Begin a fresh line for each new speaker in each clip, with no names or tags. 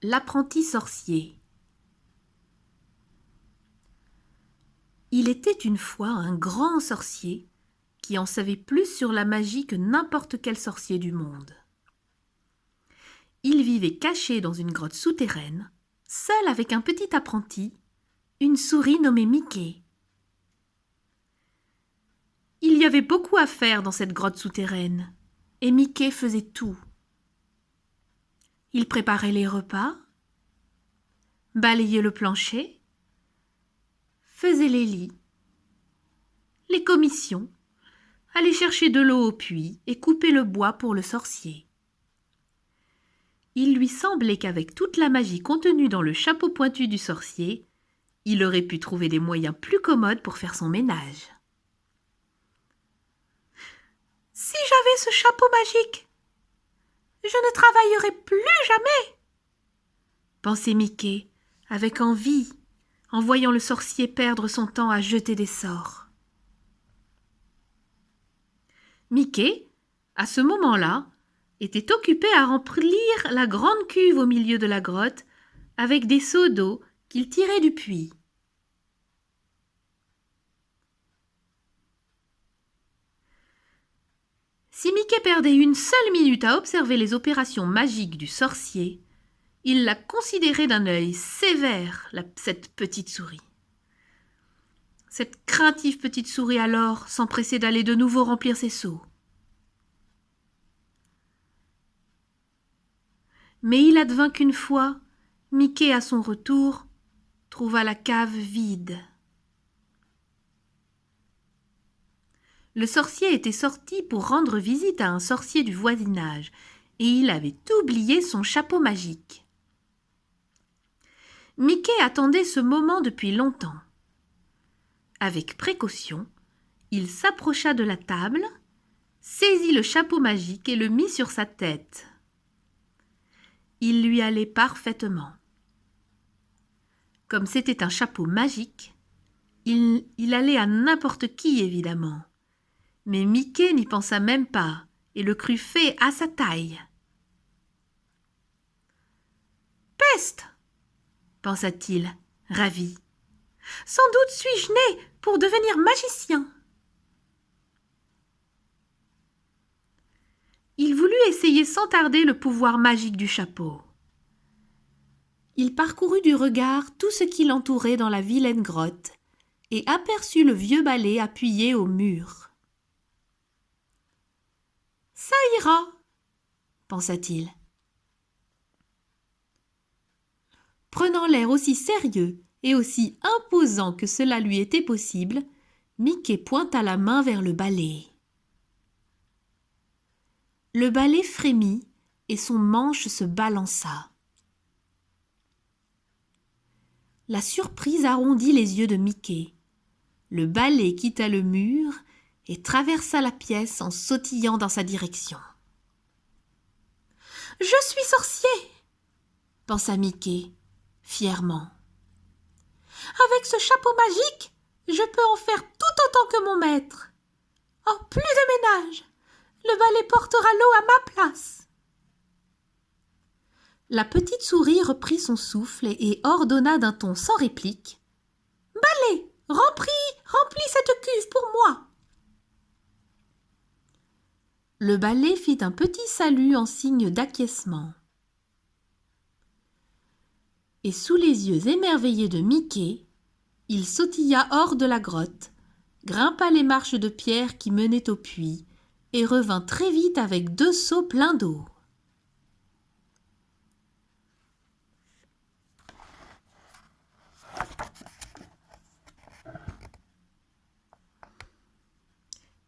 L'apprenti sorcier. Il était une fois un grand sorcier qui en savait plus sur la magie que n'importe quel sorcier du monde. Il vivait caché dans une grotte souterraine, seul avec un petit apprenti, une souris nommée Mickey. Il y avait beaucoup à faire dans cette grotte souterraine, et Mickey faisait tout. Il préparait les repas, balayait le plancher, faisait les lits, les commissions, allait chercher de l'eau au puits et couper le bois pour le sorcier. Il lui semblait qu'avec toute la magie contenue dans le chapeau pointu du sorcier, il aurait pu trouver des moyens plus commodes pour faire son ménage. Si j'avais ce chapeau magique, je ne travaillerais plus jamais, pensait Mickey, avec envie, en voyant le sorcier perdre son temps à jeter des sorts. Mickey, à ce moment-là, était occupé à remplir la grande cuve au milieu de la grotte avec des seaux d'eau qu'il tirait du puits. Si Mickey perdait une seule minute à observer les opérations magiques du sorcier, il la considérait d'un œil sévère, cette petite souris. Cette craintive petite souris alors s'empressait d'aller de nouveau remplir ses seaux. Mais il advint qu'une fois, Mickey, à son retour, trouva la cave vide. Le sorcier était sorti pour rendre visite à un sorcier du voisinage, et il avait oublié son chapeau magique. Mickey attendait ce moment depuis longtemps. Avec précaution, il s'approcha de la table, saisit le chapeau magique et le mit sur sa tête. Il lui allait parfaitement. Comme c'était un chapeau magique, il allait à n'importe qui, évidemment. Mais Mickey n'y pensa même pas et le crut fait à sa taille. « Peste !» pensa-t-il, ravi. « Sans doute suis-je né pour devenir magicien. » Il voulut essayer sans tarder le pouvoir magique du chapeau. Il parcourut du regard tout ce qui l'entourait dans la vilaine grotte et aperçut le vieux balai appuyé au mur. « Ça ira, » pensa-t-il. Prenant l'air aussi sérieux et aussi imposant que cela lui était possible, Mickey pointa la main vers le balai. Le balai frémit et son manche se balança. La surprise arrondit les yeux de Mickey. Le balai quitta le mur et traversa la pièce en sautillant dans sa direction. « Je suis sorcier !» pensa Mickey, fièrement. « Avec ce chapeau magique, je peux en faire tout autant que mon maître. Oh, plus de ménage! Le balai portera l'eau à ma place. » La petite souris reprit son souffle et ordonna d'un ton sans réplique. « Balai, remplis cette cuve pour moi. » Le balai fit un petit salut en signe d'acquiescement. Et sous les yeux émerveillés de Mickey, il sautilla hors de la grotte, grimpa les marches de pierre qui menaient au puits et revint très vite avec 2 seaux pleins d'eau.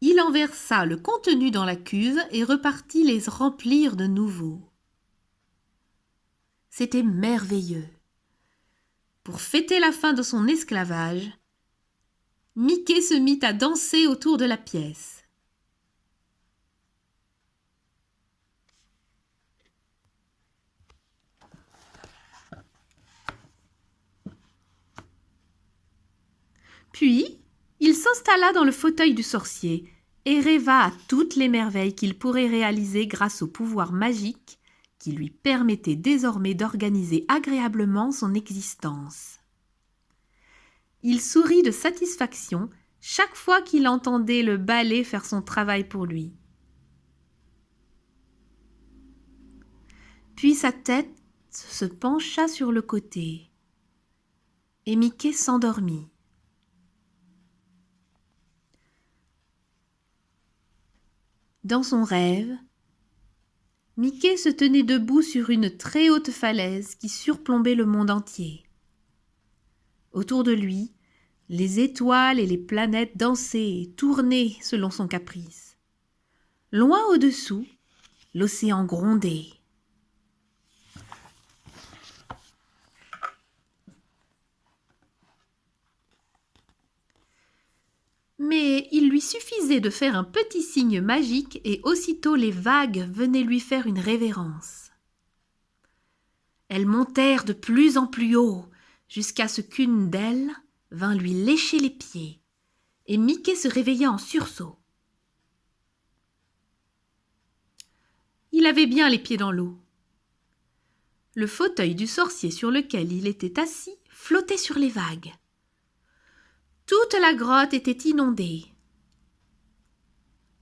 Il en versa le contenu dans la cuve et repartit les remplir de nouveau. C'était merveilleux. Pour fêter la fin de son esclavage, Mickey se mit à danser autour de la pièce. Puis, il s'installa dans le fauteuil du sorcier et rêva à toutes les merveilles qu'il pourrait réaliser grâce au pouvoir magique qui lui permettait désormais d'organiser agréablement son existence. Il sourit de satisfaction chaque fois qu'il entendait le balai faire son travail pour lui. Puis sa tête se pencha sur le côté et Mickey s'endormit. Dans son rêve, Mickey se tenait debout sur une très haute falaise qui surplombait le monde entier. Autour de lui, les étoiles et les planètes dansaient et tournaient selon son caprice. Loin au-dessous, l'océan grondait. Mais il lui suffisait de faire un petit signe magique et aussitôt les vagues venaient lui faire une révérence. Elles montèrent de plus en plus haut, jusqu'à ce qu'une d'elles vint lui lécher les pieds, et Mickey se réveilla en sursaut. Il avait bien les pieds dans l'eau. Le fauteuil du sorcier sur lequel il était assis flottait sur les vagues. Toute la grotte était inondée.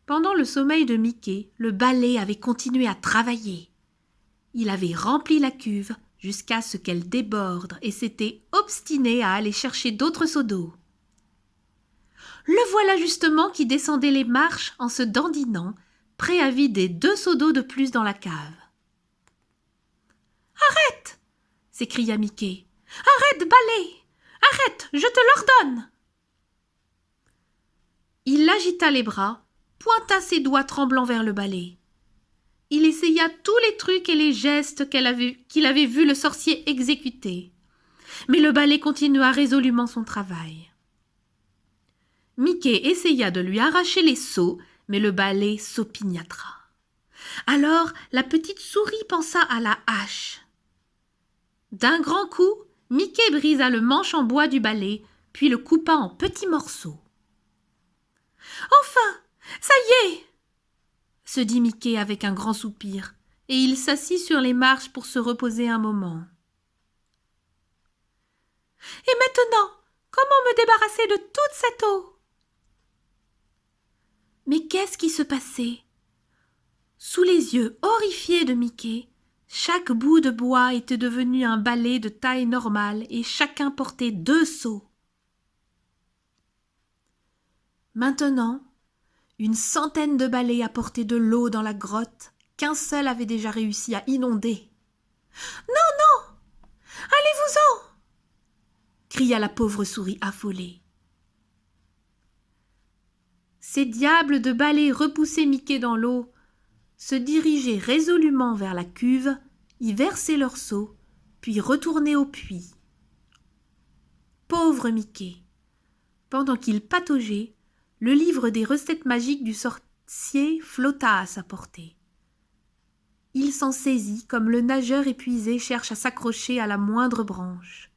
Pendant le sommeil de Mickey, le balai avait continué à travailler. Il avait rempli la cuve jusqu'à ce qu'elle déborde et s'était obstiné à aller chercher d'autres seaux d'eau. Le voilà justement qui descendait les marches en se dandinant, prêt à vider 2 seaux d'eau de plus dans la cave. « Arrête !» s'écria Mickey. « Arrête, balai ! Arrête, je te l'ordonne !» Il agita les bras, pointa ses doigts tremblants vers le balai. Il essaya tous les trucs et les gestes qu'il avait vu le sorcier exécuter. Mais le balai continua résolument son travail. Mickey essaya de lui arracher les seaux, mais le balai s'opiniâtra. Alors la petite souris pensa à la hache. D'un grand coup, Mickey brisa le manche en bois du balai, puis le coupa en petits morceaux. « Enfin, ça y est !» se dit Mickey avec un grand soupir, et il s'assit sur les marches pour se reposer un moment. « Et maintenant, comment me débarrasser de toute cette eau ?» Mais qu'est-ce qui se passait? Sous les yeux horrifiés de Mickey, chaque bout de bois était devenu un balai de taille normale et chacun portait 2 seaux. Maintenant, une centaine de balais apportaient de l'eau dans la grotte qu'un seul avait déjà réussi à inonder. « Non, non! Allez-vous-en !» cria la pauvre souris affolée. Ces diables de balais repoussaient Mickey dans l'eau, se dirigeaient résolument vers la cuve, y versaient leurs seaux, puis retournaient au puits. Pauvre Mickey! Pendant qu'il pataugeait, le livre des recettes magiques du sorcier flotta à sa portée. Il s'en saisit comme le nageur épuisé cherche à s'accrocher à la moindre branche,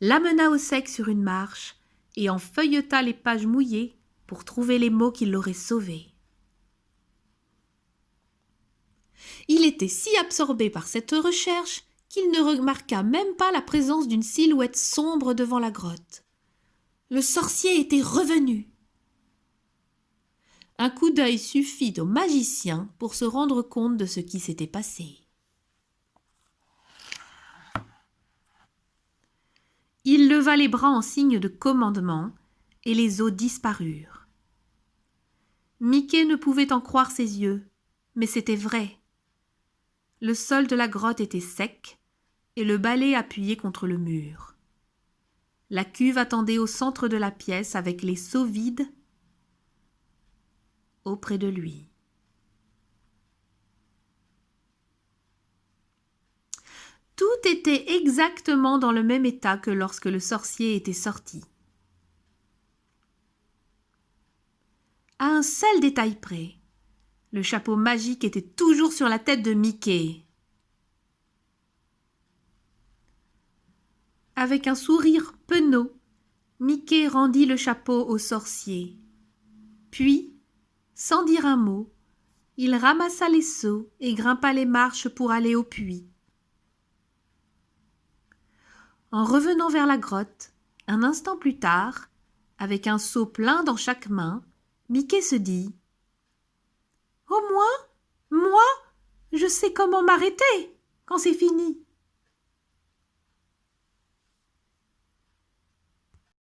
l'amena au sec sur une marche et en feuilleta les pages mouillées pour trouver les mots qui l'auraient sauvé. Il était si absorbé par cette recherche qu'il ne remarqua même pas la présence d'une silhouette sombre devant la grotte. Le sorcier était revenu. Un coup d'œil suffit au magicien pour se rendre compte de ce qui s'était passé. Il leva les bras en signe de commandement et les eaux disparurent. Mickey ne pouvait en croire ses yeux, mais c'était vrai. Le sol de la grotte était sec et le balai appuyé contre le mur. La cuve attendait au centre de la pièce avec les seaux vides auprès de lui. Tout était exactement dans le même état que lorsque le sorcier était sorti. À un seul détail près, le chapeau magique était toujours sur la tête de Mickey. Avec un sourire penaud, Mickey rendit le chapeau au sorcier. Puis, sans dire un mot, Il ramassa les seaux et grimpa les marches pour aller au puits. En revenant vers la grotte, un instant plus tard, avec un seau plein dans chaque main, Mickey se dit « Oh moi, je sais comment m'arrêter quand c'est fini. »